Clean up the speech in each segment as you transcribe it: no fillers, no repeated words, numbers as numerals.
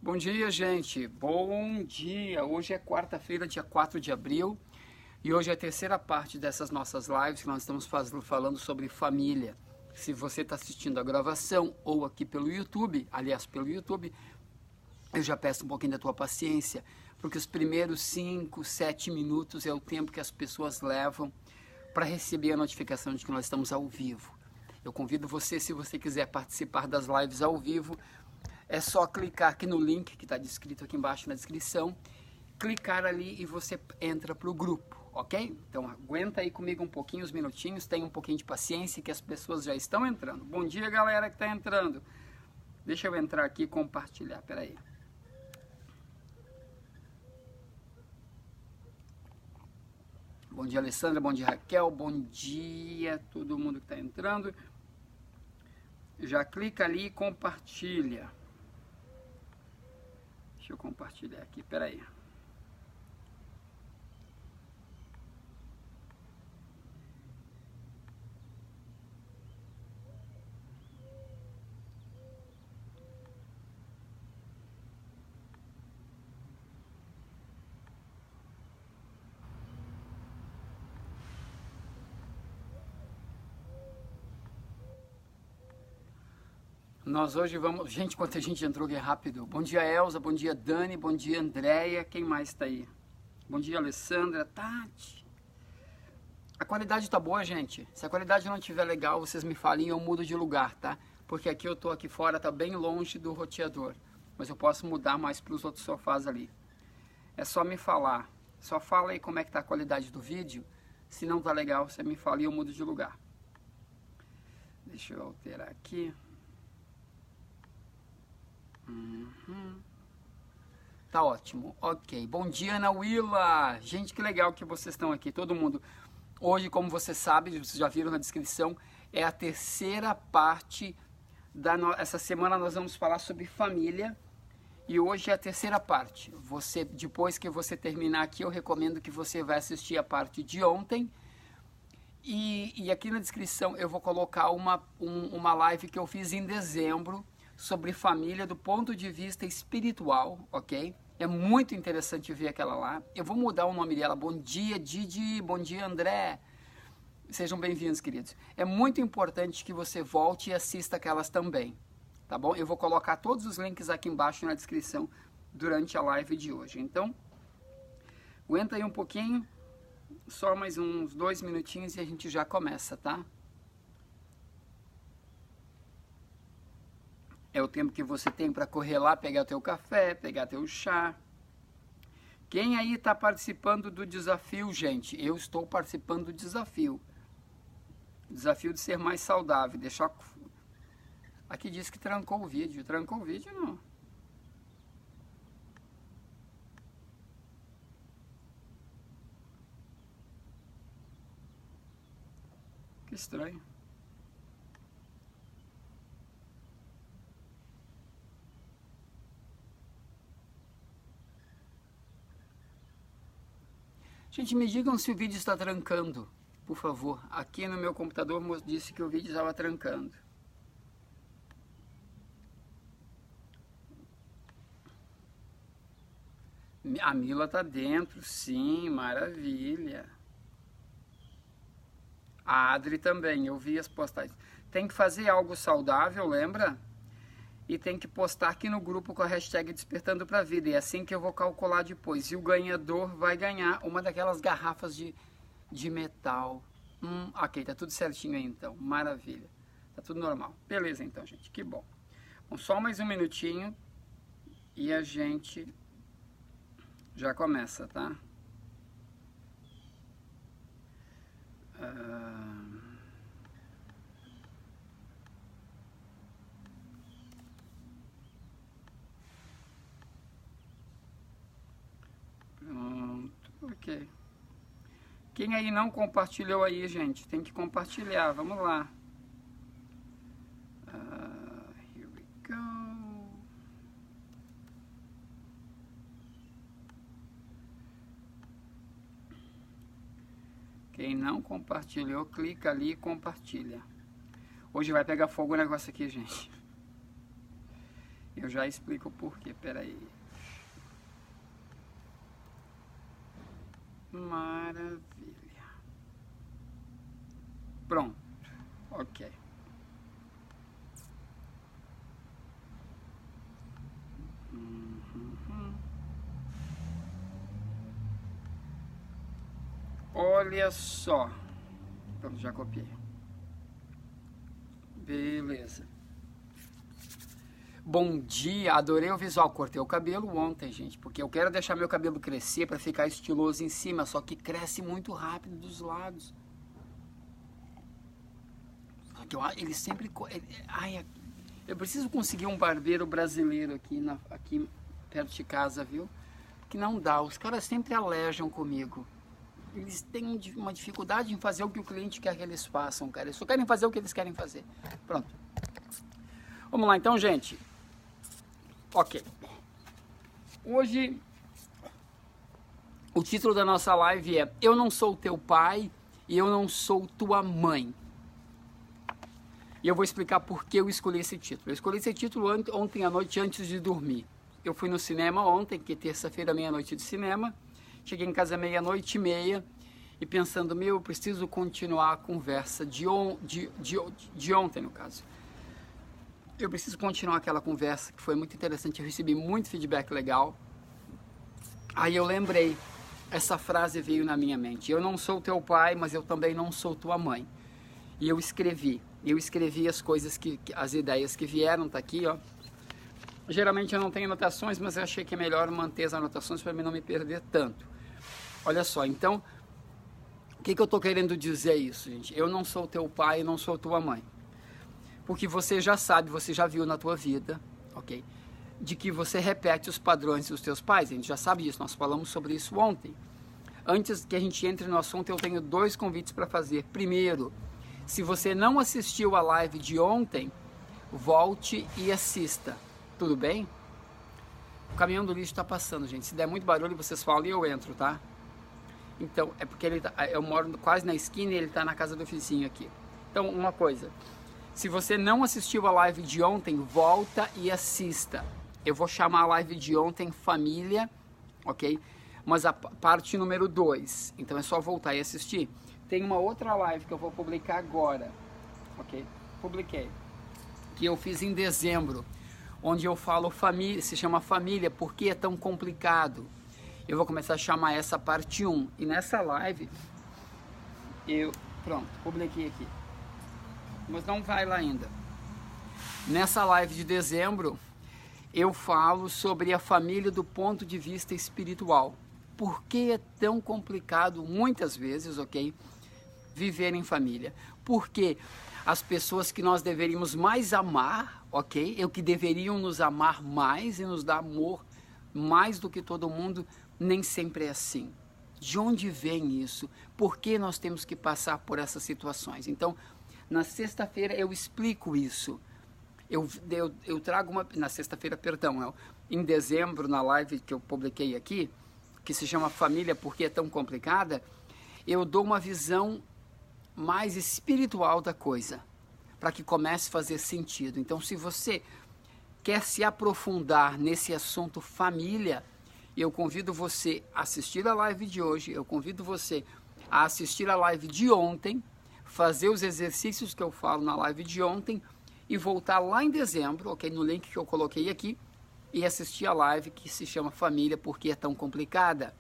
Bom dia, gente. Bom dia. Hoje é quarta-feira, dia 4 de abril, e hoje é a terceira parte dessas nossas lives que nós estamos falando sobre família. Se você está assistindo a gravação ou aqui pelo YouTube, aliás, pelo YouTube, eu já peço um pouquinho da tua paciência, porque os primeiros 5, 7 minutos é o tempo que as pessoas levam para receber a notificação de que nós estamos ao vivo. Eu convido você, se você quiser participar das lives ao vivo, é só clicar aqui no link que está descrito aqui embaixo na descrição, clicar ali e você entra para o grupo, ok? Então aguenta aí comigo um pouquinho, uns minutinhos, tenha um pouquinho de paciência que as pessoas já estão entrando. Bom dia, galera que está entrando. Deixa eu entrar aqui e compartilhar, peraí. Bom dia, Alessandra, bom dia, Raquel, bom dia todo mundo que está entrando. Já clica ali e compartilha. Deixa eu compartilhar aqui, peraí. Nós hoje vamos... Gente, quanta gente entrou aqui rápido. Bom dia, Elza. Bom dia, Dani. Bom dia, Andréia. Quem mais está aí? Bom dia, Alessandra. Tati. A qualidade tá boa, gente. Se a qualidade não estiver legal, vocês me falem e eu mudo de lugar, tá? Porque aqui eu tô aqui fora, tá bem longe do roteador. Mas eu posso mudar mais para os outros sofás ali. É só me falar. Só fala aí como é que tá a qualidade do vídeo. Se não tá legal, você me fala e eu mudo de lugar. Deixa eu alterar aqui. Tá ótimo, ok. Bom dia, Ana Willa. Gente, que legal que vocês estão aqui, todo mundo. Hoje, como você sabe, vocês já viram na descrição, é a terceira parte essa semana nós vamos falar sobre família. E hoje é a terceira parte. Depois que você terminar aqui, eu recomendo que você vá assistir a parte de ontem. E aqui na descrição eu vou colocar uma live que eu fiz em dezembro sobre família do ponto de vista espiritual, ok? É muito interessante ver aquela lá. Eu vou mudar o nome dela. Bom dia, Didi. Bom dia, André. Sejam bem-vindos, queridos. É muito importante que você volte e assista aquelas também, tá bom? Eu vou colocar todos os links aqui embaixo na descrição durante a live de hoje. Então, aguenta aí um pouquinho, só mais uns 2 minutinhos e a gente já começa, tá? É o tempo que você tem para correr lá, pegar teu café, pegar teu chá. Quem aí está participando do desafio, gente? Eu estou participando do desafio. Desafio de ser mais saudável. Deixar... Aqui diz que trancou o vídeo. Trancou o vídeo, não. Que estranho. Gente, me digam se o vídeo está trancando, por favor. Aqui no meu computador disse que o vídeo estava trancando. A Mila está dentro, sim, maravilha. A Adri também, eu vi as postagens. Tem que fazer algo saudável, lembra? E tem que postar aqui no grupo com a hashtag Despertando para a Vida. E é assim que eu vou calcular depois. E o ganhador vai ganhar uma daquelas garrafas de metal. Ok, tá tudo certinho aí então. Maravilha. Tá tudo normal. Beleza então, gente. Que bom. Bom, só mais um minutinho e a gente já começa, tá? Ok. Quem aí não compartilhou aí, gente, tem que compartilhar. Vamos lá. Here we go. Quem não compartilhou, clica ali e compartilha. Hoje vai pegar fogo o negócio aqui, gente. Eu já explico o porquê, peraí. Maravilha. Pronto, ok. Olha só. Pronto, já copiei. Beleza. Bom dia, adorei o visual. Cortei o cabelo ontem, gente, porque eu quero deixar meu cabelo crescer para ficar estiloso em cima, só que cresce muito rápido dos lados. Só que ele sempre... Ai, eu preciso conseguir um barbeiro brasileiro aqui perto de casa, viu? Que não dá, os caras sempre alejam comigo. Eles têm uma dificuldade em fazer o que o cliente quer que eles façam, cara. Eles só querem fazer o que eles querem fazer. Pronto. Vamos lá então, gente. Ok. Hoje, o título da nossa live é Eu não sou teu pai e eu não sou tua mãe. E eu vou explicar por que eu escolhi esse título. Eu escolhi esse título ontem à noite antes de dormir. Eu fui no cinema ontem, que é terça-feira, meia-noite de cinema. Cheguei em casa meia-noite e meia e pensando, eu preciso continuar a conversa de ontem, no caso. Eu preciso continuar aquela conversa que foi muito interessante, eu recebi muito feedback legal. Aí eu lembrei, essa frase veio na minha mente, eu não sou teu pai, mas eu também não sou tua mãe. E eu escrevi as coisas, as ideias que vieram, tá aqui, ó. Geralmente eu não tenho anotações, mas eu achei que é melhor manter as anotações para mim não me perder tanto. Olha só, então, o que eu tô querendo dizer isso, gente? Eu não sou teu pai e não sou tua mãe. Porque você já sabe, você já viu na tua vida, ok? De que você repete os padrões dos teus pais. A gente já sabe disso, nós falamos sobre isso ontem. Antes que a gente entre no assunto, eu tenho 2 convites para fazer. Primeiro, se você não assistiu a live de ontem, volte e assista. Tudo bem? O caminhão do lixo está passando, gente. Se der muito barulho, vocês falam e eu entro, tá? Então, é porque eu moro quase na esquina e ele está na casa do vizinho aqui. Então, uma coisa. Se você não assistiu a live de ontem, volta e assista. Eu vou chamar a live de ontem Família, ok? Mas a parte número 2. Então, é só voltar e assistir. Tem uma outra live que eu vou publicar agora, ok? Publiquei. Que eu fiz em dezembro. Onde eu falo família, se chama Família, por que é tão complicado? Eu vou começar a chamar essa parte 1. E nessa live, pronto, publiquei aqui. Mas não vai lá ainda. Nessa live de dezembro, eu falo sobre a família do ponto de vista espiritual. Por que é tão complicado, muitas vezes, ok? Viver em família. Porque as pessoas que nós deveríamos mais amar, ok? É o que deveriam nos amar mais e nos dar amor mais do que todo mundo, nem sempre é assim. De onde vem isso? Por que nós temos que passar por essas situações? Então, na sexta-feira eu explico isso. Eu trago na sexta-feira, perdão, em dezembro, na live que eu publiquei aqui, que se chama Família, por que é tão complicada, eu dou uma visão mais espiritual da coisa, para que comece a fazer sentido. Então, se você quer se aprofundar nesse assunto família, eu convido você a assistir a live de hoje, eu convido você a assistir a live de ontem, fazer os exercícios que eu falo na live de ontem e voltar lá em dezembro, ok? No link que eu coloquei aqui, e assistir a live que se chama Família, porque é tão complicada.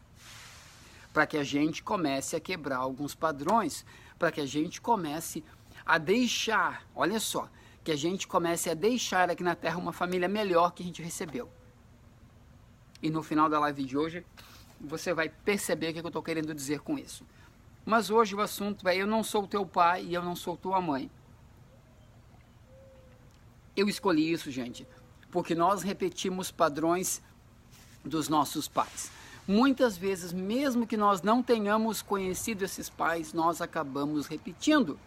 Para que a gente comece a quebrar alguns padrões, para que a gente comece a deixar, olha só, que a gente comece a deixar aqui na Terra uma família melhor que a gente recebeu. E no final da live de hoje, você vai perceber o que eu estou querendo dizer com isso. Mas hoje o assunto é, eu não sou teu pai e eu não sou tua mãe. Eu escolhi isso, gente, porque nós repetimos padrões dos nossos pais. Muitas vezes, mesmo que nós não tenhamos conhecido esses pais, nós acabamos repetindo.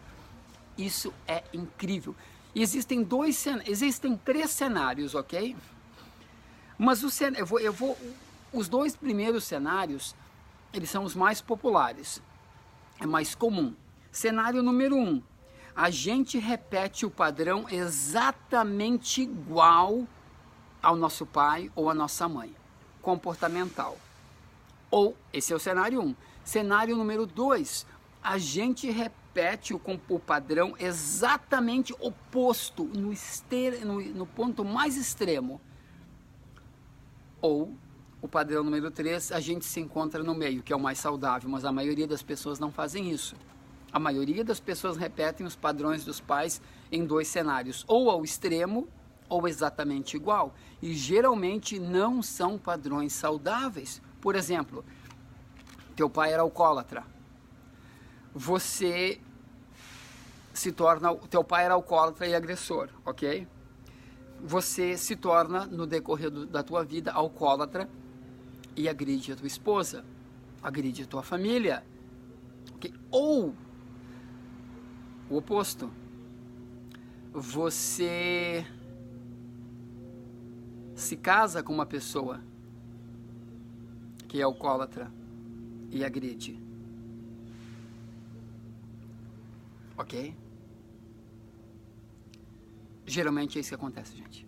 Isso é incrível. E existem 3 cenários, ok? Mas os 2 primeiros cenários, eles são os mais populares. É mais comum. Cenário número 1. A gente repete o padrão exatamente igual ao nosso pai ou à nossa mãe. Comportamental. Ou, esse é o cenário 1. Cenário número 2, a gente repete o padrão exatamente oposto, no ponto mais extremo. Ou, o padrão número 3, a gente se encontra no meio, que é o mais saudável, mas a maioria das pessoas não fazem isso. A maioria das pessoas repetem os padrões dos pais em 2 cenários, ou ao extremo, ou exatamente igual. E geralmente não são padrões saudáveis. Por exemplo, teu pai era alcoólatra. Teu pai era alcoólatra e agressor, ok? Você se torna, no decorrer da tua vida, alcoólatra e agride a tua esposa, agride a tua família, okay? Ou o oposto, você se casa com uma pessoa que é alcoólatra e agride, ok? Geralmente é isso que acontece, gente.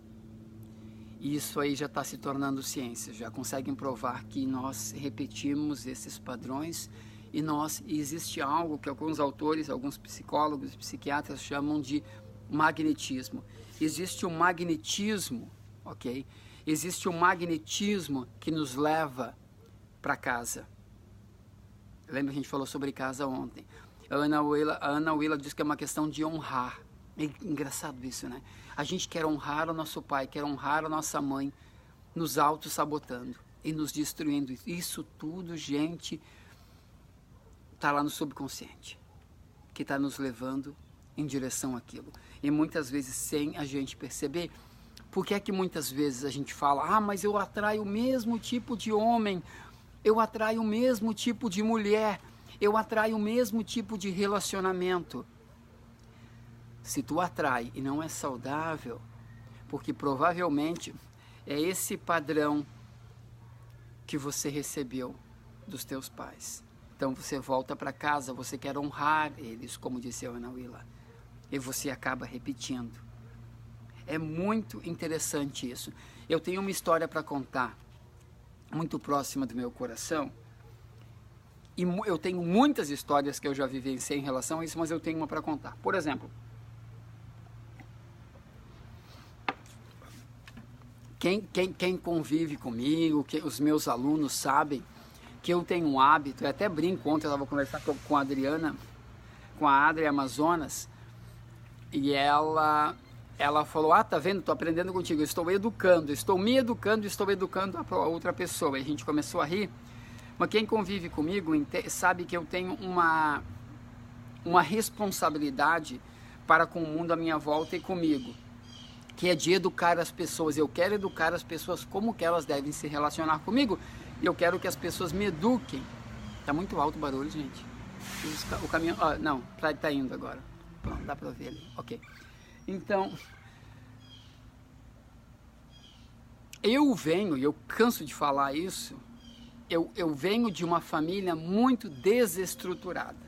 E isso aí já está se tornando ciência, já conseguem provar que nós repetimos esses padrões e existe algo que alguns autores, alguns psicólogos e psiquiatras chamam de magnetismo. Existe um magnetismo, ok? Existe um magnetismo que nos leva para casa. Lembra que a gente falou sobre casa ontem? A Ana Willa diz que é uma questão de honrar. É engraçado isso, né? A gente quer honrar o nosso pai, quer honrar a nossa mãe, nos auto-sabotando e nos destruindo. Isso tudo, gente, está lá no subconsciente, que está nos levando em direção àquilo. E muitas vezes sem a gente perceber. Por que é que muitas vezes a gente fala, mas eu atraio o mesmo tipo de homem, eu atraio o mesmo tipo de mulher, eu atraio o mesmo tipo de relacionamento? Se tu atrai e não é saudável, porque provavelmente é esse padrão que você recebeu dos teus pais. Então você volta para casa, você quer honrar eles, como disse a Ana Willa, e você acaba repetindo. É muito interessante isso. Eu tenho uma história para contar, muito próxima do meu coração, e eu tenho muitas histórias que eu já vivenciei em relação a isso, mas eu tenho uma para contar. Por exemplo, quem convive comigo, os meus alunos sabem que eu tenho um hábito, eu até brinco, ontem eu estava conversando com a Adriana, com a Adri Amazonas, e ela falou, tá vendo, estou aprendendo contigo, estou me educando a outra pessoa. E a gente começou a rir, mas quem convive comigo sabe que eu tenho uma responsabilidade para com o mundo à minha volta e comigo, que é de educar as pessoas. Eu quero educar as pessoas como que elas devem se relacionar comigo, e eu quero que as pessoas me eduquem. Tá muito alto o barulho, gente. O caminhão, não, tá indo agora. Pronto, dá para ver ali, ok. Então, eu venho, e eu canso de falar isso, eu venho de uma família muito desestruturada.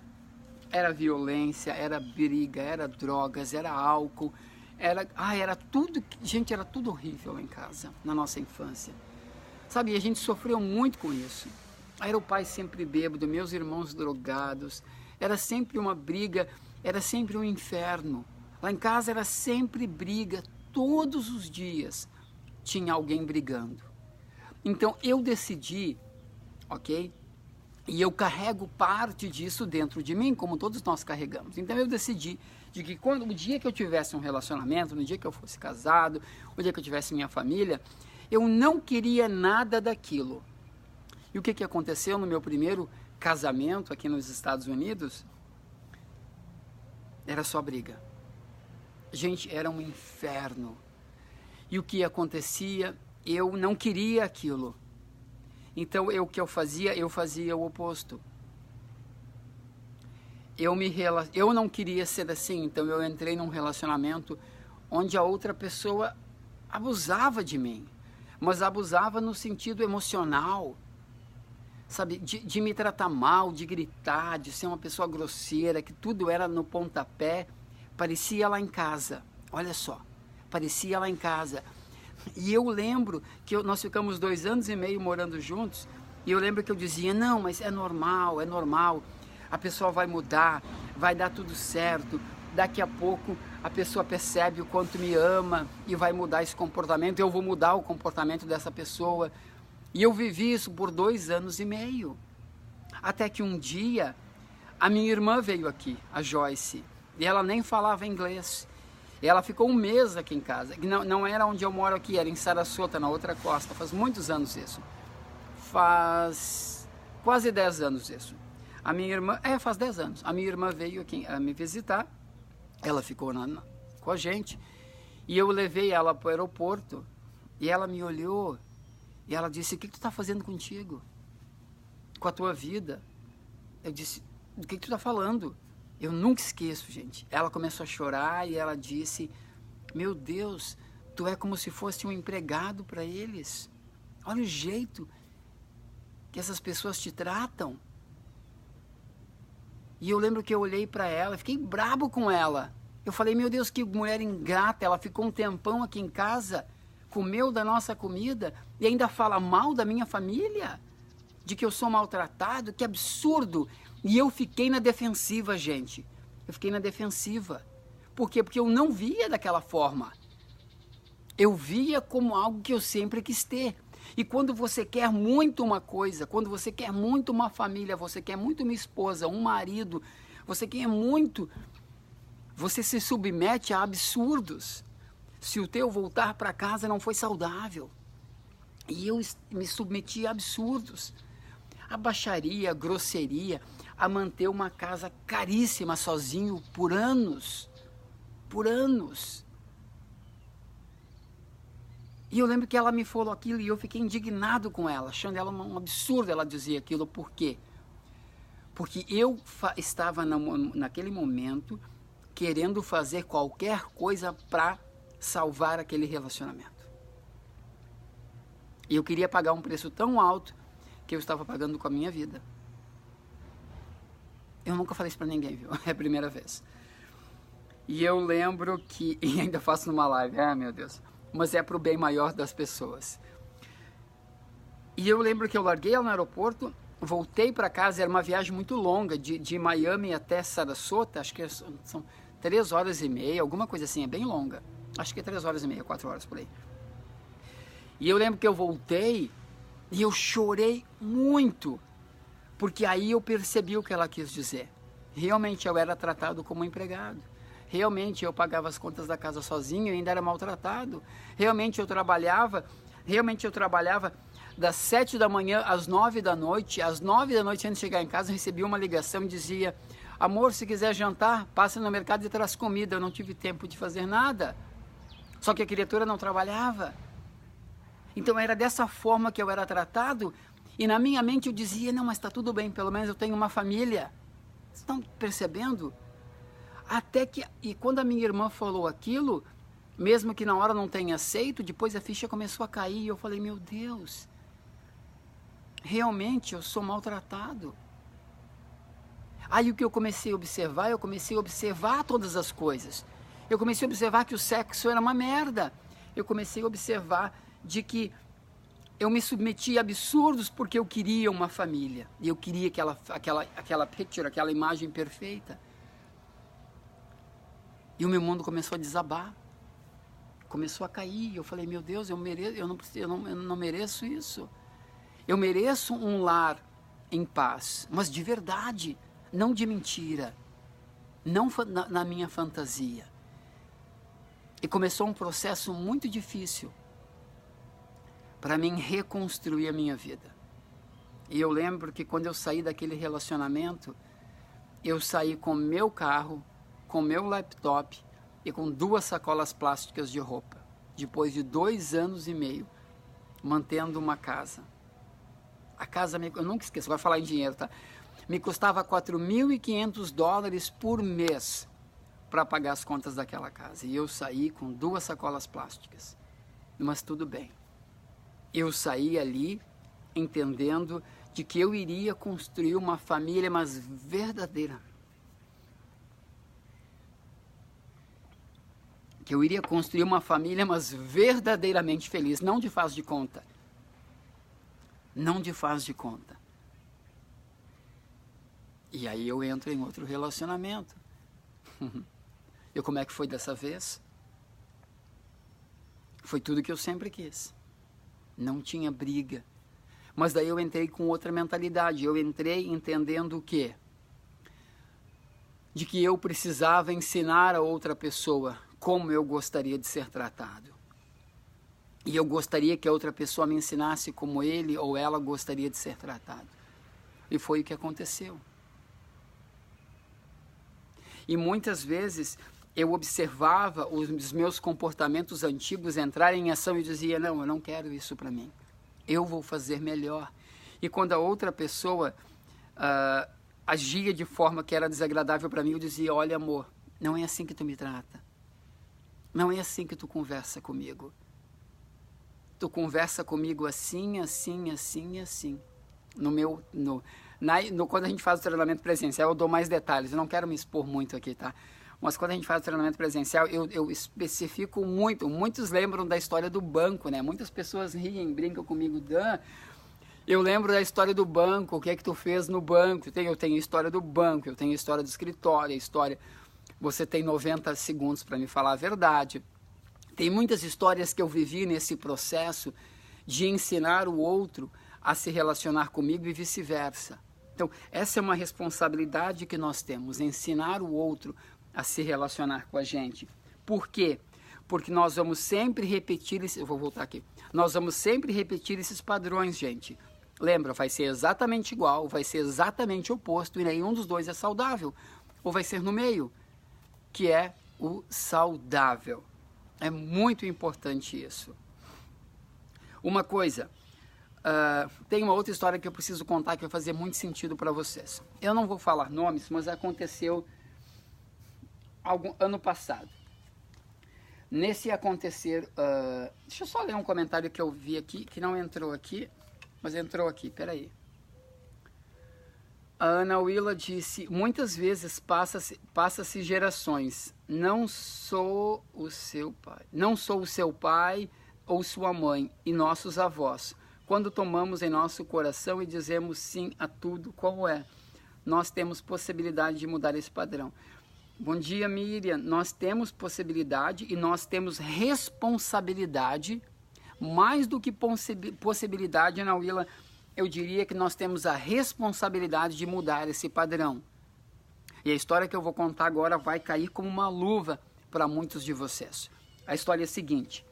Era violência, era briga, era drogas, era álcool, era tudo, gente, era tudo horrível lá em casa, na nossa infância. Sabe, a gente sofreu muito com isso. Era o pai sempre bêbado, meus irmãos drogados, era sempre uma briga, era sempre um inferno. Lá em casa era sempre briga, todos os dias tinha alguém brigando. Então eu decidi, ok? E eu carrego parte disso dentro de mim, como todos nós carregamos. Então eu decidi de que o dia que eu tivesse um relacionamento, no dia que eu fosse casado, o dia que eu tivesse minha família, eu não queria nada daquilo. E o que aconteceu no meu primeiro casamento aqui nos Estados Unidos? Era só briga. Gente, era um inferno. E o que acontecia? Eu não queria aquilo. Então, o que eu fazia o oposto. Eu não queria ser assim, então eu entrei num relacionamento onde a outra pessoa abusava de mim. Mas abusava no sentido emocional, sabe? De me tratar mal, de gritar, de ser uma pessoa grosseira, que tudo era no pontapé. Parecia lá em casa, olha só, parecia lá em casa. E eu lembro que nós ficamos 2 anos e meio morando juntos, e eu lembro que eu dizia, não, mas é normal, a pessoa vai mudar, vai dar tudo certo, daqui a pouco a pessoa percebe o quanto me ama e vai mudar esse comportamento, eu vou mudar o comportamento dessa pessoa. E eu vivi isso por 2 anos e meio, até que um dia a minha irmã veio aqui, a Joyce, e ela nem falava inglês. Ela ficou 1 mês aqui em casa, não era onde eu moro aqui, era em Sarasota, na outra costa, faz muitos anos isso. Faz quase 10 anos isso. A minha irmã, faz 10 anos. A minha irmã veio aqui me visitar, ela ficou com a gente, e eu levei ela para o aeroporto, e ela me olhou, e ela disse, o que tu está fazendo contigo? Com a tua vida? Eu disse, do que tu está falando? Eu nunca esqueço, gente. Ela começou a chorar e ela disse, meu Deus, tu é como se fosse um empregado para eles. Olha o jeito que essas pessoas te tratam. E eu lembro que eu olhei para ela, fiquei brabo com ela. Eu falei, meu Deus, que mulher ingrata, ela ficou um tempão aqui em casa, comeu da nossa comida e ainda fala mal da minha família, de que eu sou maltratado, que absurdo. E eu fiquei na defensiva, gente. Eu fiquei na defensiva. Por quê? Porque eu não via daquela forma. Eu via como algo que eu sempre quis ter. E quando você quer muito uma coisa, quando você quer muito uma família, você quer muito uma esposa, um marido, você quer muito, você se submete a absurdos. Se o teu voltar para casa não foi saudável. E eu me submeti a absurdos. A baixaria, a grosseria, a manter uma casa caríssima sozinho por anos. Por anos. E eu lembro que ela me falou aquilo e eu fiquei indignado com ela, achando ela um absurdo ela dizia aquilo. Por quê? Porque eu estava naquele momento querendo fazer qualquer coisa para salvar aquele relacionamento. E eu queria pagar um preço tão alto que eu estava pagando com a minha vida. Eu nunca falei isso para ninguém, viu? É a primeira vez. E eu lembro que, e ainda faço numa live, meu Deus, mas é para o bem maior das pessoas. E eu lembro que eu larguei ela no aeroporto, voltei para casa, era uma viagem muito longa, de Miami até Sarasota, acho que são 3 horas e meia, alguma coisa assim, é bem longa. Acho que é 3 horas e meia, 4 horas por aí. E eu lembro que eu voltei e eu chorei muito, porque aí eu percebi o que ela quis dizer. Realmente eu era tratado como empregado. Realmente eu pagava as contas da casa sozinho e ainda era maltratado. Realmente eu trabalhava das 7 da manhã às 9 da noite. Às 9 da noite, antes de chegar em casa, eu recebi uma ligação e dizia, amor, se quiser jantar, passa no mercado e traz comida. Eu não tive tempo de fazer nada. Só que a criatura não trabalhava. Então era dessa forma que eu era tratado. E na minha mente eu dizia, não, mas está tudo bem, pelo menos eu tenho uma família. Vocês estão percebendo? Até que, e quando a minha irmã falou aquilo, mesmo que na hora não tenha aceito, depois a ficha começou a cair e eu falei, meu Deus, realmente eu sou maltratado. Aí o que eu comecei a observar todas as coisas. Eu comecei a observar que o sexo era uma merda. Eu comecei a observar de que eu me submeti a absurdos porque eu queria uma família. E eu queria aquela picture, aquela imagem perfeita. E o meu mundo começou a desabar. Começou a cair. Eu falei, meu Deus, eu não mereço isso. Eu mereço um lar em paz, mas de verdade, não de mentira. Não na minha fantasia. E começou um processo muito difícil para mim reconstruir a minha vida. E eu lembro que quando eu saí daquele relacionamento, eu saí com meu carro, com meu laptop e com 2 sacolas plásticas de roupa, depois de 2 anos e meio, mantendo uma casa. A casa, eu nunca esqueço, vai falar em dinheiro, tá? Me custava $4.500 por mês para pagar as contas daquela casa. E eu saí com 2 sacolas plásticas. Mas tudo bem. Eu saí ali entendendo de que eu iria construir uma família, mas verdadeira. que eu iria construir uma família, mas verdadeiramente feliz, não de faz de conta. Não de faz de conta. E aí eu entro em outro relacionamento. E como é que foi dessa vez? Foi tudo que eu sempre quis. Não tinha briga. Mas daí eu entrei com outra mentalidade. Eu entrei entendendo o quê? De que eu precisava ensinar a outra pessoa como eu gostaria de ser tratado. E eu gostaria que a outra pessoa me ensinasse como ele ou ela gostaria de ser tratado. E foi o que aconteceu. E muitas vezes eu observava os meus comportamentos antigos entrarem em ação e dizia, não, eu não quero isso para mim. Eu vou fazer melhor. E quando a outra pessoa agia de forma que era desagradável para mim, eu dizia, olha amor, não é assim que tu me trata. Não é assim que tu conversa comigo. Tu conversa comigo assim, assim, assim, assim. Quando a gente faz o treinamento presencial, eu dou mais detalhes. Eu não quero me expor muito aqui, tá? Mas quando a gente faz o treinamento presencial, eu especifico muito. Muitos lembram da história do banco, né? Muitas pessoas riem, brincam comigo. Dan, eu lembro da história do banco. O que é que tu fez no banco? Eu tenho a história do banco, eu tenho a história do escritório, a história... Você tem 90 segundos para me falar a verdade. Tem muitas histórias que eu vivi nesse processo de ensinar o outro a se relacionar comigo e vice-versa. Então, essa é uma responsabilidade que nós temos, ensinar o outro a se relacionar com a gente. Por quê? Porque nós vamos sempre repetir, eu vou voltar aqui, nós vamos sempre repetir esses padrões, gente. Lembra, vai ser exatamente igual, vai ser exatamente oposto e nenhum dos dois é saudável. Ou vai ser no meio, que é o saudável. É muito importante isso. Uma coisa, tem uma outra história que eu preciso contar que vai fazer muito sentido para vocês. Eu não vou falar nomes, mas aconteceu ano passado. Nesse acontecer, deixa eu só ler um comentário que eu vi aqui, que não entrou aqui, mas entrou aqui, peraí. A Ana Willa disse, muitas vezes passa-se gerações, não sou o seu pai ou sua mãe e nossos avós. Quando tomamos em nosso coração e dizemos sim a tudo como é, nós temos possibilidade de mudar esse padrão. Bom dia, Miriam. Nós temos possibilidade e nós temos responsabilidade, mais do que possibilidade, Ana Willa. Eu diria que nós temos a responsabilidade de mudar esse padrão. E a história que eu vou contar agora vai cair como uma luva para muitos de vocês. A história é a seguinte.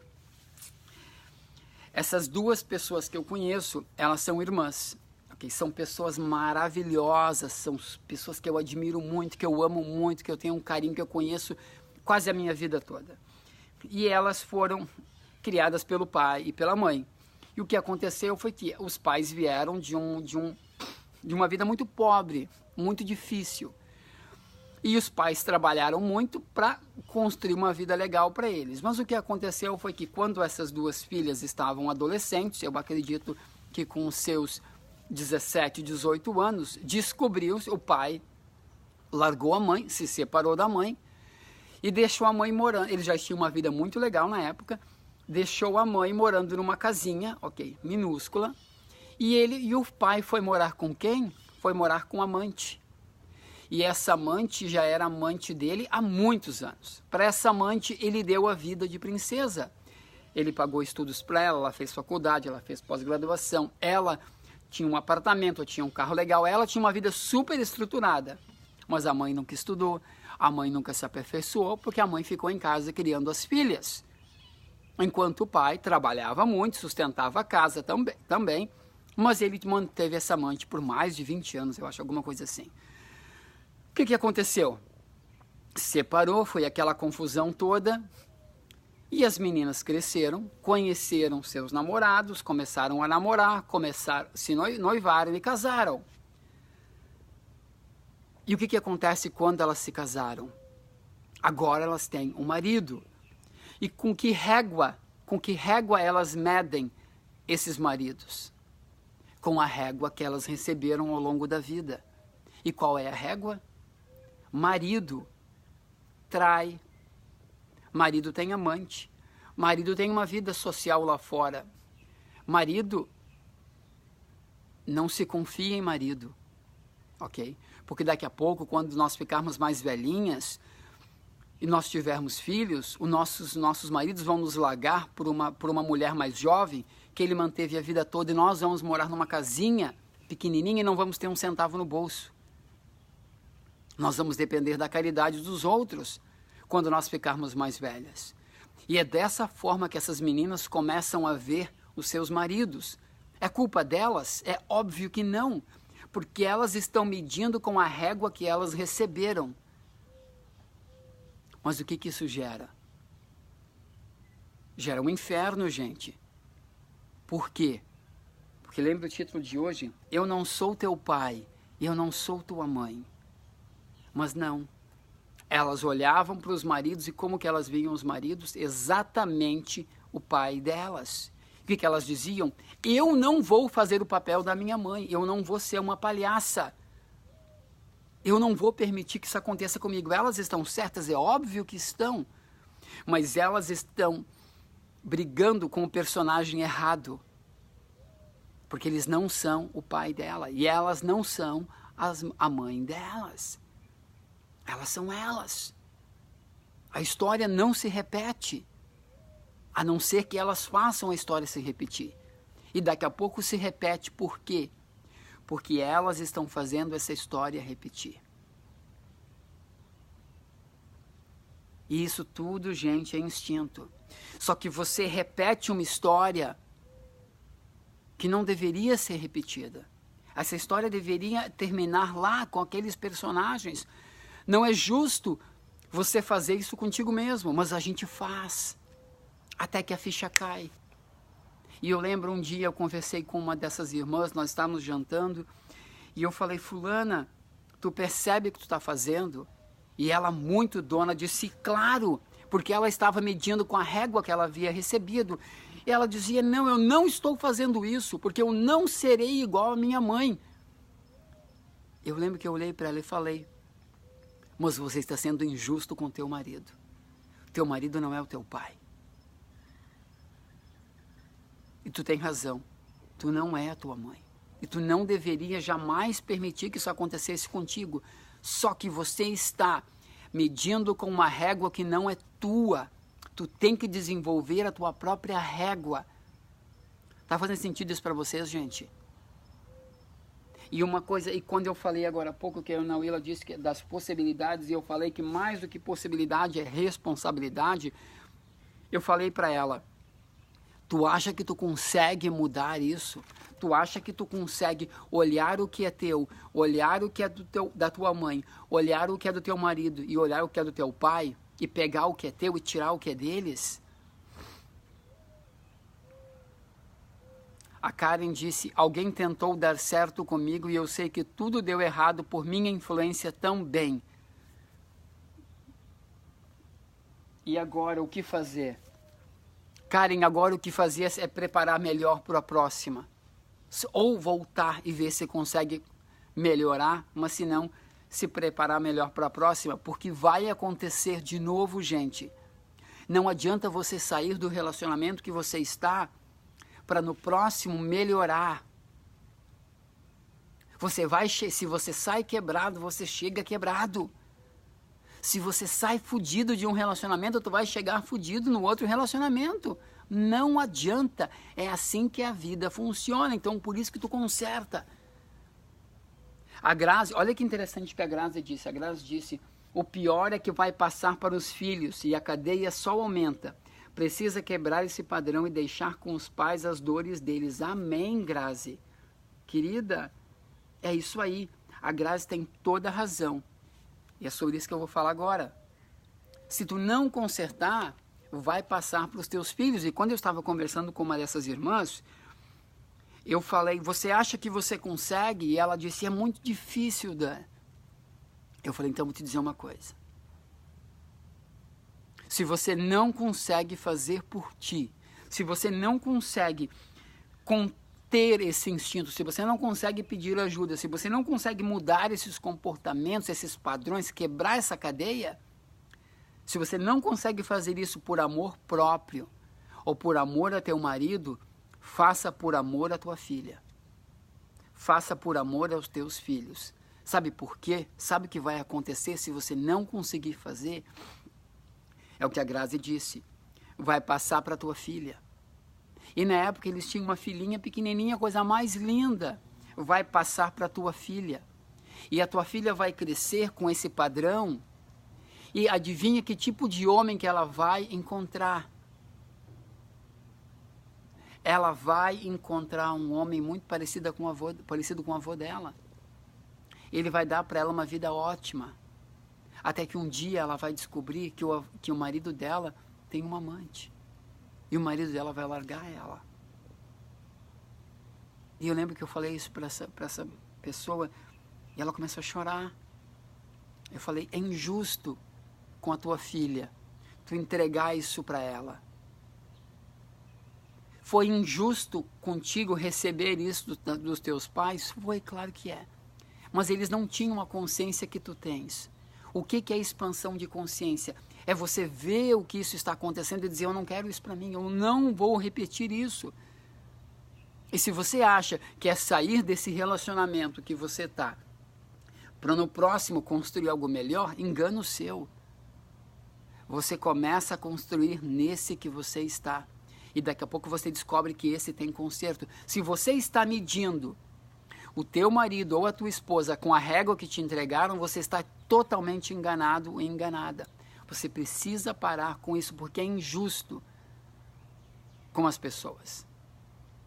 Essas duas pessoas que eu conheço, elas são irmãs. Okay? São pessoas maravilhosas, são pessoas que eu admiro muito, que eu amo muito, que eu tenho um carinho, que eu conheço quase a minha vida toda. E elas foram criadas pelo pai e pela mãe. E o que aconteceu foi que os pais vieram de uma vida muito pobre, muito difícil. E os pais trabalharam muito para construir uma vida legal para eles. Mas o que aconteceu foi que quando essas duas filhas estavam adolescentes, eu acredito que com os seus 17, 18 anos, descobriu-se, o pai largou a mãe, se separou da mãe e deixou a mãe morando. Eles já tinham uma vida muito legal na época. Deixou a mãe morando numa casinha, ok, minúscula, e o pai foi morar com quem? Foi morar com a amante. E essa amante já era amante dele há muitos anos. Para essa amante, ele deu a vida de princesa. Ele pagou estudos para ela, ela fez faculdade, ela fez pós-graduação, ela tinha um apartamento, tinha um carro legal, ela tinha uma vida super estruturada. Mas a mãe nunca estudou, a mãe nunca se aperfeiçoou, porque a mãe ficou em casa criando as filhas. Enquanto o pai trabalhava muito, sustentava a casa também, mas ele manteve essa amante por mais de 20 anos, eu acho, alguma coisa assim. O que aconteceu? Separou, foi aquela confusão toda, e as meninas cresceram, conheceram seus namorados, começaram a namorar, se noivaram e casaram. E o que acontece quando elas se casaram? Agora elas têm um marido. E com que régua elas medem esses maridos? Com a régua que elas receberam ao longo da vida. E qual é a régua? Marido trai, Marido tem amante. Marido tem uma vida social lá fora. Marido, não se confia em marido, ok? Porque daqui a pouco, quando nós ficarmos mais velhinhas e nós tivermos filhos, os nossos maridos vão nos largar por uma mulher mais jovem, que ele manteve a vida toda, e nós vamos morar numa casinha pequenininha e não vamos ter um centavo no bolso. Nós vamos depender da caridade dos outros quando nós ficarmos mais velhas. E é dessa forma que essas meninas começam a ver os seus maridos. É culpa delas? É óbvio que não, porque elas estão medindo com a régua que elas receberam. Mas o que isso gera? Gera um inferno, gente. Por quê? Porque lembra o título de hoje? Eu não sou teu pai, eu não sou tua mãe. Mas não. Elas olhavam para os maridos e como que elas viam os maridos? Exatamente o pai delas. O que elas diziam? Eu não vou fazer o papel da minha mãe, eu não vou ser uma palhaça. Eu não vou permitir que isso aconteça comigo. Elas estão certas, é óbvio que estão. Mas elas estão brigando com o personagem errado. Porque eles não são o pai dela. E elas não são a mãe delas. Elas são elas. A história não se repete. A não ser que elas façam a história se repetir. E daqui a pouco se repete. Por quê? Porque elas estão fazendo essa história repetir. E isso tudo, gente, é instinto. Só que você repete uma história que não deveria ser repetida. Essa história deveria terminar lá com aqueles personagens. Não é justo você fazer isso contigo mesmo, mas a gente faz. Até que a ficha cai. E eu lembro um dia, eu conversei com uma dessas irmãs, nós estávamos jantando, e eu falei, fulana, tu percebe o que tu está fazendo? E ela, muito dona, disse, claro, porque ela estava medindo com a régua que ela havia recebido. E ela dizia, não, eu não estou fazendo isso, porque eu não serei igual a minha mãe. Eu lembro que eu olhei para ela e falei, mas você está sendo injusto com teu marido. Teu marido não é o teu pai. E tu tem razão, tu não é a tua mãe. E tu não deveria jamais permitir que isso acontecesse contigo. Só que você está medindo com uma régua que não é tua. Tu tem que desenvolver a tua própria régua. Tá fazendo sentido isso para vocês, gente? E uma coisa, e quando eu falei agora há pouco, que a Ana Willa disse que das possibilidades, e eu falei que mais do que possibilidade é responsabilidade, eu falei para ela, tu acha que tu consegue mudar isso? Tu acha que tu consegue olhar o que é teu, olhar o que é da tua mãe, olhar o que é do teu marido e olhar o que é do teu pai e pegar o que é teu e tirar o que é deles? A Karen disse, alguém tentou dar certo comigo e eu sei que tudo deu errado por minha influência também. E agora o que fazer? Karen, agora o que fazer é preparar melhor para a próxima. Ou voltar e ver se consegue melhorar, mas se não, se preparar melhor para a próxima, porque vai acontecer de novo, gente. Não adianta você sair do relacionamento que você está para no próximo melhorar. Se você sai quebrado, você chega quebrado. Se você sai fudido de um relacionamento, tu vai chegar fudido no outro relacionamento. Não adianta. É assim que a vida funciona. Então, por isso que tu conserta. A Grazi, olha que interessante que a Grazi disse. A Grazi disse, o pior é que vai passar para os filhos e a cadeia só aumenta. Precisa quebrar esse padrão e deixar com os pais as dores deles. Amém, Grazi. Querida, é isso aí. A Grazi tem toda a razão. E é sobre isso que eu vou falar agora. Se tu não consertar, vai passar para os teus filhos. E quando eu estava conversando com uma dessas irmãs, eu falei, você acha que você consegue? E ela disse, é muito difícil, Dan. Eu falei, então vou te dizer uma coisa. Se você não consegue fazer por ti, se você não consegue conter esse instinto, se você não consegue pedir ajuda, se você não consegue mudar esses comportamentos, esses padrões, quebrar essa cadeia, Se você não consegue fazer isso por amor próprio, ou por amor a teu marido, faça por amor a tua filha. Faça por amor aos teus filhos. Sabe por quê? Sabe o que vai acontecer se você não conseguir fazer? É o que a Grazi disse. Vai passar para a tua filha. E na época eles tinham uma filhinha pequenininha, coisa mais linda. Vai passar para a tua filha. E a tua filha vai crescer com esse padrão. E adivinha que tipo de homem que ela vai encontrar? Ela vai encontrar um homem muito parecido com o avô dela. Ele vai dar para ela uma vida ótima. Até que um dia ela vai descobrir que o marido dela tem uma amante. E o marido dela vai largar ela. E eu lembro que eu falei isso para essa pessoa. E ela começou a chorar. Eu falei, é injusto com a tua filha tu entregar isso para ela. Foi injusto contigo receber isso dos teus pais? Foi, claro que é. Mas eles não tinham a consciência que tu tens. O que é expansão de consciência? É você ver o que isso está acontecendo e dizer, eu não quero isso para mim, eu não vou repetir isso. E se você acha que é sair desse relacionamento que você está, para no próximo construir algo melhor, engano seu. Você começa a construir nesse que você está. E daqui a pouco você descobre que esse tem conserto. Se você está medindo o teu marido ou a tua esposa com a régua que te entregaram, você está totalmente enganado ou enganada. Você precisa parar com isso, porque é injusto com as pessoas.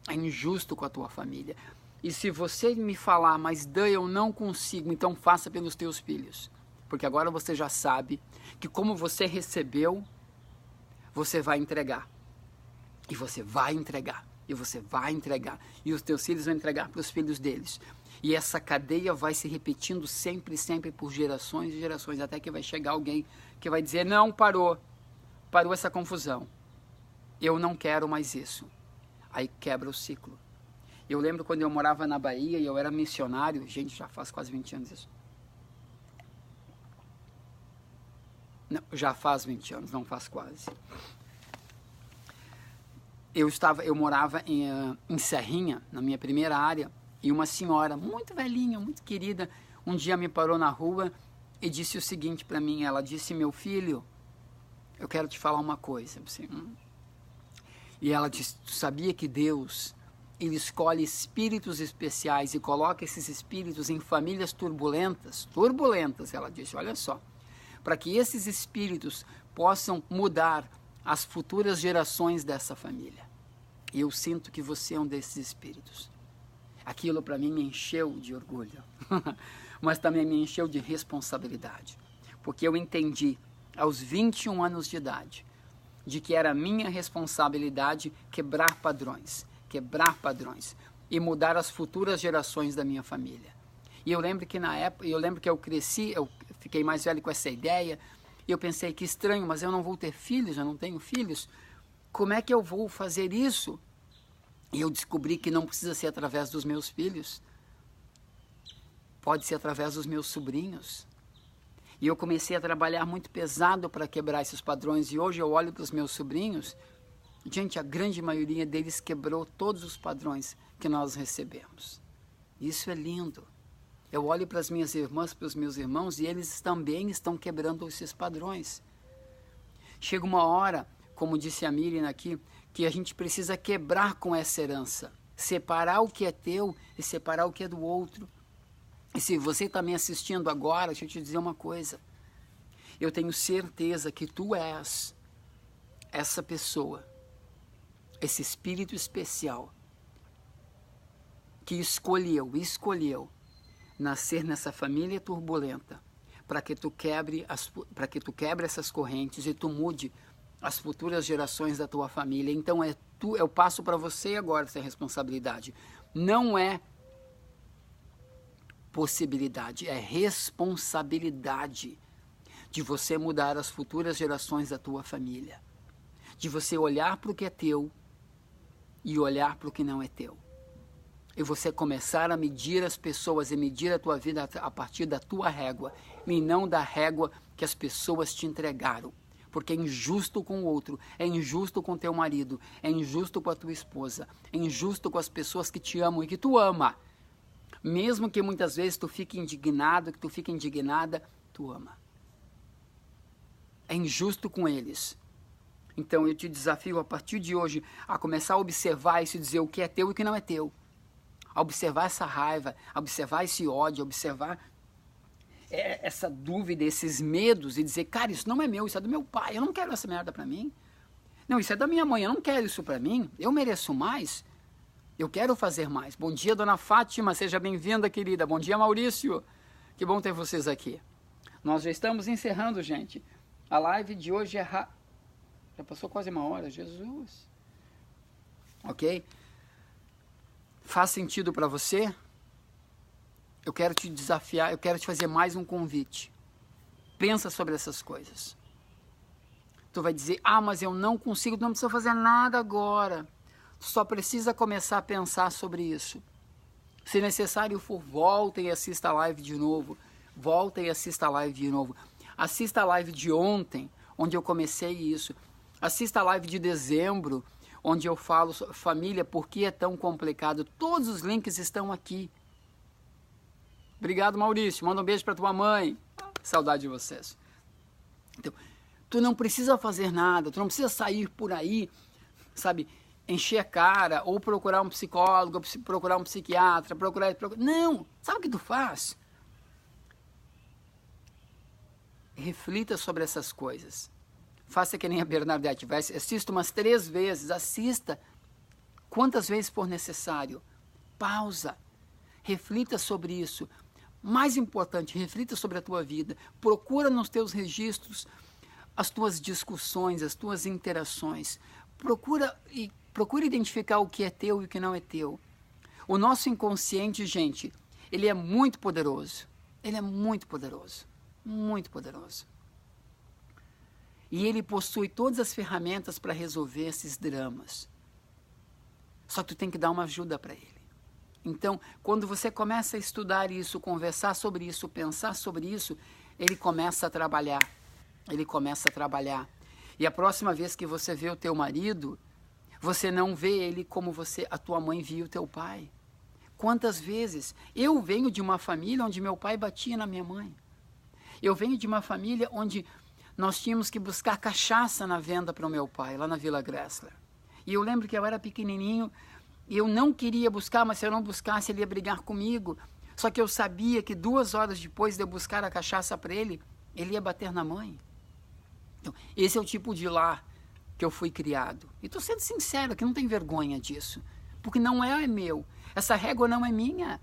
É injusto com a tua família. E se você me falar, mas Dan, eu não consigo, então faça pelos teus filhos. Porque agora você já sabe que como você recebeu, você vai entregar. E você vai entregar. E você vai entregar. E os teus filhos vão entregar para os filhos deles. E essa cadeia vai se repetindo sempre, sempre por gerações e gerações. Até que vai chegar alguém que vai dizer, não, parou. Parou essa confusão. Eu não quero mais isso. Aí quebra o ciclo. Eu lembro quando eu morava na Bahia e eu era missionário. Gente, já faz quase 20 anos isso. Não, já faz 20 anos, não faz quase. Eu morava em Serrinha, na minha primeira área, e uma senhora muito velhinha, muito querida, um dia me parou na rua e disse o seguinte para mim, ela disse, meu filho, eu quero te falar uma coisa. E ela disse, tu sabia que Deus, Ele escolhe espíritos especiais e coloca esses espíritos em famílias turbulentas, ela disse, olha só, para que esses espíritos possam mudar as futuras gerações dessa família. E eu sinto que você é um desses espíritos. Aquilo para mim me encheu de orgulho, mas também me encheu de responsabilidade, porque eu entendi aos 21 anos de idade de que era minha responsabilidade quebrar padrões e mudar as futuras gerações da minha família. E eu lembro que na época, eu cresci, eu fiquei mais velho com essa ideia. E eu pensei, que estranho, mas eu não vou ter filhos, eu não tenho filhos. Como é que eu vou fazer isso? E eu descobri que não precisa ser através dos meus filhos. Pode ser através dos meus sobrinhos. E eu comecei a trabalhar muito pesado para quebrar esses padrões. E hoje eu olho para os meus sobrinhos, gente, a grande maioria deles quebrou todos os padrões que nós recebemos. Isso é lindo. Eu olho para as minhas irmãs, para os meus irmãos, e eles também estão quebrando esses padrões. Chega uma hora, como disse a Miriam aqui, que a gente precisa quebrar com essa herança. Separar o que é teu e separar o que é do outro. E se você está me assistindo agora, deixa eu te dizer uma coisa. Eu tenho certeza que tu és essa pessoa, esse espírito especial, que escolheu nascer nessa família turbulenta, para que tu quebre essas correntes e tu mude as futuras gerações da tua família. Então eu passo para você agora essa responsabilidade. Não é possibilidade, é responsabilidade de você mudar as futuras gerações da tua família, de você olhar para o que é teu e olhar para o que não é teu. E você começar a medir as pessoas e medir a tua vida a partir da tua régua, e não da régua que as pessoas te entregaram. porque é injusto com o outro, é injusto com teu marido, é injusto com a tua esposa, é injusto com as pessoas que te amam e que tu ama. Mesmo que muitas vezes tu fique indignado, que tu fique indignada, tu ama. É injusto com eles. Então eu te desafio a partir de hoje a começar a observar isso e dizer o que é teu e o que não é teu. A observar essa raiva, a observar esse ódio, a observar essa dúvida, esses medos e dizer, cara, isso não é meu, isso é do meu pai, eu não quero essa merda pra mim. Não, isso é da minha mãe, eu não quero isso pra mim, eu mereço mais, eu quero fazer mais. Bom dia, dona Fátima, seja bem-vinda, querida. Bom dia, Maurício, que bom ter vocês aqui. Nós já estamos encerrando, gente. A live de hoje já passou quase 1 hora, Jesus. Ok? Faz sentido pra você? Eu quero te desafiar, eu quero te fazer mais um convite. Pensa sobre essas coisas. Tu vai dizer, mas eu não consigo, não precisa fazer nada agora. Tu só precisa começar a pensar sobre isso. Se necessário for, volta e assista a live de novo. Volta e assista a live de novo. Assista a live de ontem, onde eu comecei isso. Assista a live de dezembro, onde eu falo família, por que é tão complicado. Todos os links estão aqui. Obrigado, Maurício. Manda um beijo para tua mãe. Saudade de vocês. Então, tu não precisa fazer nada, tu não precisa sair por aí, sabe, encher a cara, ou procurar um psicólogo, ou procurar um psiquiatra, Não! Sabe o que tu faz? Reflita sobre essas coisas. Faça que nem a Bernadette. Assista umas 3 vezes. Assista quantas vezes for necessário. Pausa. Reflita sobre isso. Mais importante, reflita sobre a tua vida. Procura nos teus registros as tuas discussões, as tuas interações. Procura identificar o que é teu e o que não é teu. O nosso inconsciente, gente, ele é muito poderoso. Ele é muito poderoso. Muito poderoso. E ele possui todas as ferramentas para resolver esses dramas. Só que tu tem que dar uma ajuda para ele. Então, quando você começa a estudar isso, conversar sobre isso, pensar sobre isso, ele começa a trabalhar. Ele começa a trabalhar. E a próxima vez que você vê o teu marido, você não vê ele como a tua mãe via o teu pai. Quantas vezes? Eu venho de uma família onde meu pai batia na minha mãe. Eu venho de uma família onde nós tínhamos que buscar cachaça na venda para o meu pai, lá na Vila Gressler. E eu lembro que eu era pequenininho, e eu não queria buscar, mas se eu não buscasse, ele ia brigar comigo. Só que eu sabia que 2 horas depois de eu buscar a cachaça para ele ia bater na mãe. Então, esse é o tipo de lar que eu fui criado. E estou sendo sincero, que não tem vergonha disso. Porque não é meu. Essa régua não é minha.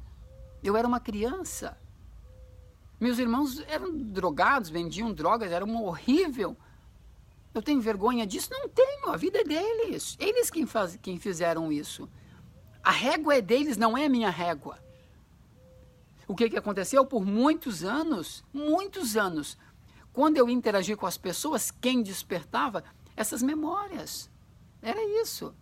Eu era uma criança. Meus irmãos eram drogados, vendiam drogas, era horrível. Eu tenho vergonha disso? Não tenho, a vida é deles. Eles quem fizeram isso. A régua é deles, não é a minha régua. O que aconteceu? Por muitos anos, quando eu interagi com as pessoas, quem despertava? Essas memórias. Era isso.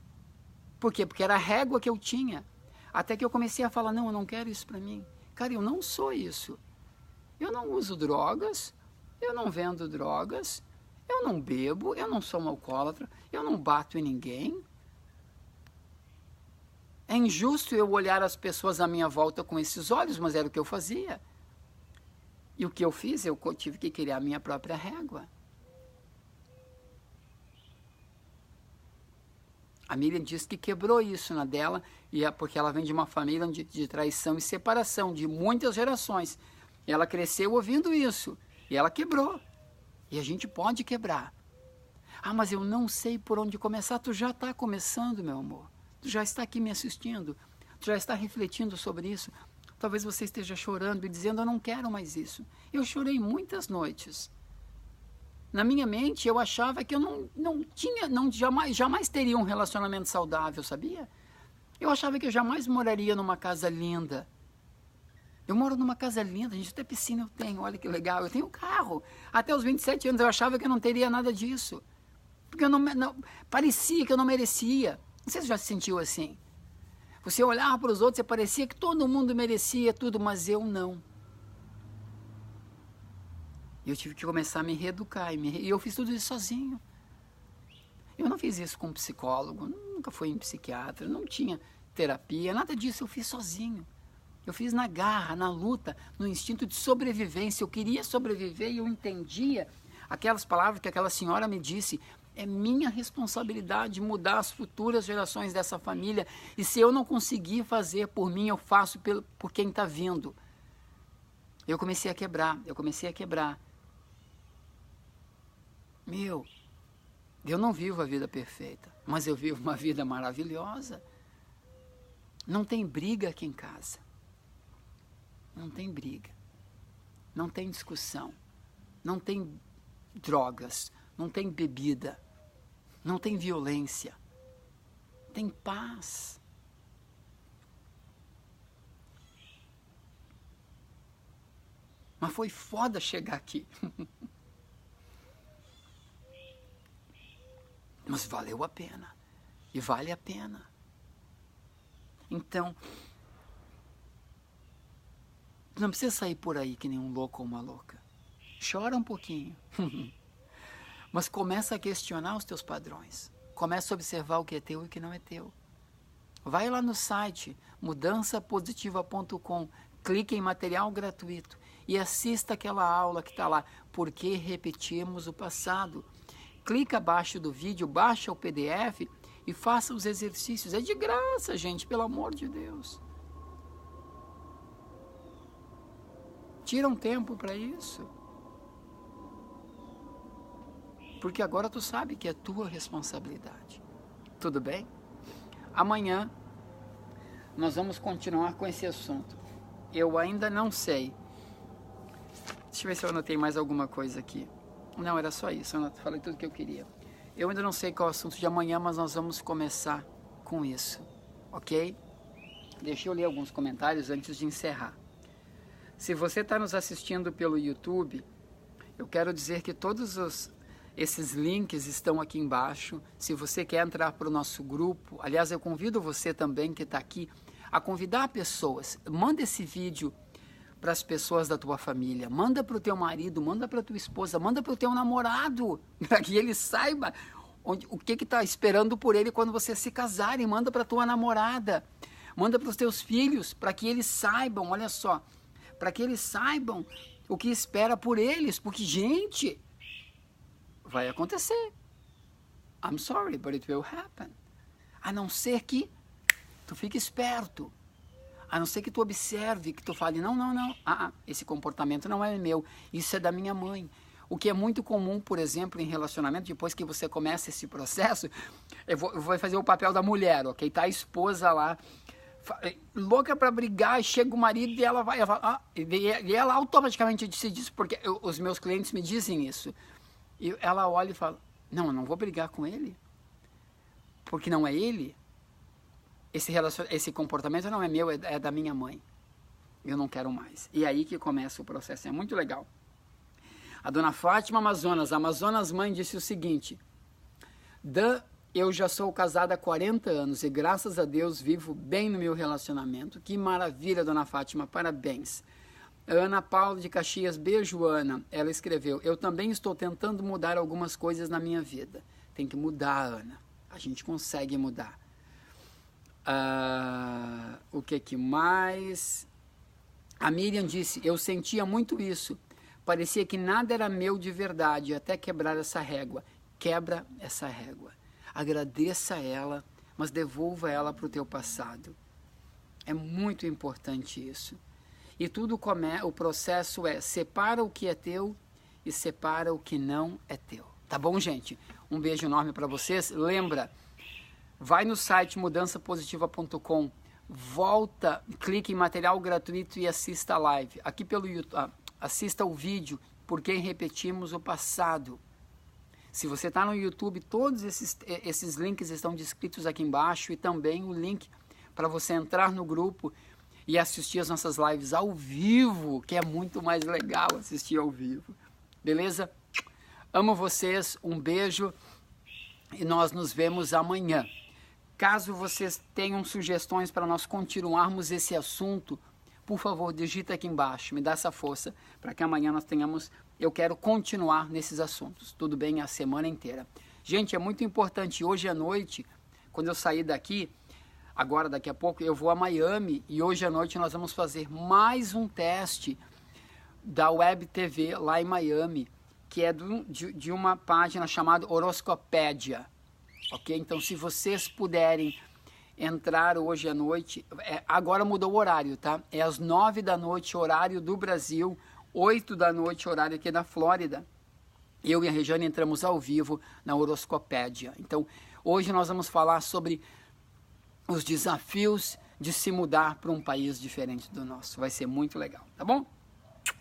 Por quê? Porque era a régua que eu tinha. Até que eu comecei a falar, não, eu não quero isso para mim. Cara, eu não sou isso. Eu não uso drogas, eu não vendo drogas, eu não bebo, eu não sou um alcoólatra, eu não bato em ninguém. É injusto eu olhar as pessoas à minha volta com esses olhos, mas era o que eu fazia. E o que eu fiz? Eu tive que criar a minha própria régua. A Miriam disse que quebrou isso na dela, porque ela vem de uma família de traição e separação, de muitas gerações. E ela cresceu ouvindo isso, e ela quebrou. E a gente pode quebrar. Mas eu não sei por onde começar. Tu já está começando, meu amor. Tu já está aqui me assistindo. Tu já está refletindo sobre isso. Talvez você esteja chorando e dizendo, eu não quero mais isso. Eu chorei muitas noites. Na minha mente, eu achava que eu jamais teria um relacionamento saudável, sabia? Eu achava que eu jamais moraria numa casa linda. Eu moro numa casa linda, gente, até piscina eu tenho, olha que legal, eu tenho carro. Até os 27 anos eu achava que eu não teria nada disso. Porque parecia que eu não merecia. Não sei se você já se sentiu assim. Você olhava para os outros e parecia que todo mundo merecia tudo, mas eu não. E eu tive que começar a me reeducar. E eu fiz tudo isso sozinho. Eu não fiz isso com um psicólogo, nunca fui em psiquiatra, não tinha terapia, nada disso, eu fiz sozinho. Eu fiz na garra, na luta, no instinto de sobrevivência. Eu queria sobreviver e eu entendia aquelas palavras que aquela senhora me disse. É minha responsabilidade mudar as futuras gerações dessa família. E se eu não conseguir fazer por mim, eu faço por quem está vindo. Eu comecei a quebrar. Eu não vivo a vida perfeita, mas eu vivo uma vida maravilhosa. Não tem briga aqui em casa. Não tem briga. Não tem discussão. Não tem drogas. Não tem bebida. Não tem violência. Tem paz. Mas foi foda chegar aqui. Mas valeu a pena. E vale a pena. Então, não precisa sair por aí que nem um louco ou uma louca. Chora um pouquinho. Mas começa a questionar os teus padrões. Começa a observar o que é teu e o que não é teu. Vai lá no site mudançapositiva.com, clique em material gratuito e assista aquela aula que está lá. Por que repetimos o passado? Clica abaixo do vídeo, baixa o PDF e faça os exercícios. É de graça, gente, pelo amor de Deus. Tira um tempo para isso. Porque agora tu sabe que é tua responsabilidade. Tudo bem? Amanhã nós vamos continuar com esse assunto. Eu ainda não sei. Deixa eu ver se eu anotei mais alguma coisa aqui. Não, era só isso, eu falei tudo que eu queria. Eu ainda não sei qual é o assunto de amanhã, mas nós vamos começar com isso, ok? Deixa eu ler alguns comentários antes de encerrar. Se você está nos assistindo pelo YouTube, eu quero dizer que todos esses links estão aqui embaixo. Se você quer entrar para o nosso grupo, aliás, eu convido você também que está aqui a convidar pessoas. Manda esse vídeo para as pessoas da tua família, manda para o teu marido, manda para a tua esposa, manda para o teu namorado, para que ele saiba o que está esperando por ele quando vocês se casarem. Manda para a tua namorada, manda para os teus filhos, para que eles saibam, olha só, para que eles saibam o que espera por eles, porque, gente, vai acontecer. I'm sorry, but it will happen. A não ser que tu fique esperto. A não ser que tu observe, que tu fale, não, esse comportamento não é meu, isso é da minha mãe. O que é muito comum, por exemplo, em relacionamento, depois que você começa esse processo, eu vou fazer o papel da mulher, ok? Tá a esposa lá, louca para brigar, e chega o marido e ela vai, e ela automaticamente se diz, porque os meus clientes me dizem isso, e ela olha e fala, não, eu não vou brigar com ele, porque não é ele. Esse comportamento não é meu, é da minha mãe. Eu não quero mais. E aí que começa o processo. É muito legal. A dona Fátima Amazonas Mãe, disse o seguinte: eu já sou casada há 40 anos e graças a Deus vivo bem no meu relacionamento. Que maravilha, dona Fátima, parabéns. Ana Paula de Caxias, beijo, Ana. Ela escreveu, eu também estou tentando mudar algumas coisas na minha vida. Tem que mudar, Ana. A gente consegue mudar. O que mais? A Miriam disse, eu sentia muito isso, parecia que nada era meu de verdade, até quebrar essa régua. Quebra essa régua, agradeça a ela, mas devolva ela para o teu passado. É muito importante isso. E tudo o processo é, separa o que é teu e separa o que não é teu. Tá bom, gente? Um beijo enorme para vocês. Lembra, vai no site mudançapositiva.com, volta, clique em material gratuito e assista a live. Aqui pelo YouTube, assista o vídeo, Por que repetimos o passado. Se você está no YouTube, todos esses links estão descritos aqui embaixo e também o link para você entrar no grupo e assistir as nossas lives ao vivo, que é muito mais legal assistir ao vivo. Beleza? Amo vocês, um beijo e nós nos vemos amanhã. Caso vocês tenham sugestões para nós continuarmos esse assunto, por favor, digita aqui embaixo, me dá essa força para que amanhã nós tenhamos, eu quero continuar nesses assuntos, tudo bem? A semana inteira. Gente, é muito importante, hoje à noite, quando eu sair daqui, agora daqui a pouco, eu vou a Miami e hoje à noite nós vamos fazer mais um teste da Web TV lá em Miami, que é de uma página chamada Horoscopédia, ok? Então, se vocês puderem entrar hoje à noite, agora mudou o horário, tá? É às 9 da noite, horário do Brasil, 8 da noite, horário aqui da Flórida. Eu e a Regiane entramos ao vivo na Horoscopédia. Então, hoje nós vamos falar sobre os desafios de se mudar para um país diferente do nosso. Vai ser muito legal, tá bom?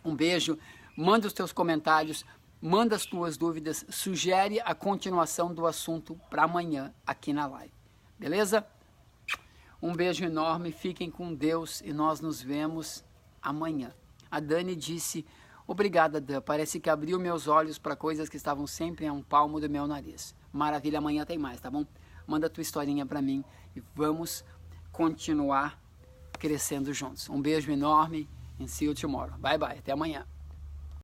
Um beijo, manda os teus comentários, manda as tuas dúvidas, sugere a continuação do assunto para amanhã aqui na live, beleza? Um beijo enorme, fiquem com Deus e nós nos vemos amanhã. A Dani disse, obrigada Dan, parece que abriu meus olhos para coisas que estavam sempre a um palmo do meu nariz. Maravilha, amanhã tem mais, tá bom? Manda a tua historinha para mim e vamos continuar crescendo juntos. Um beijo enorme and see you tomorrow. Bye bye, até amanhã.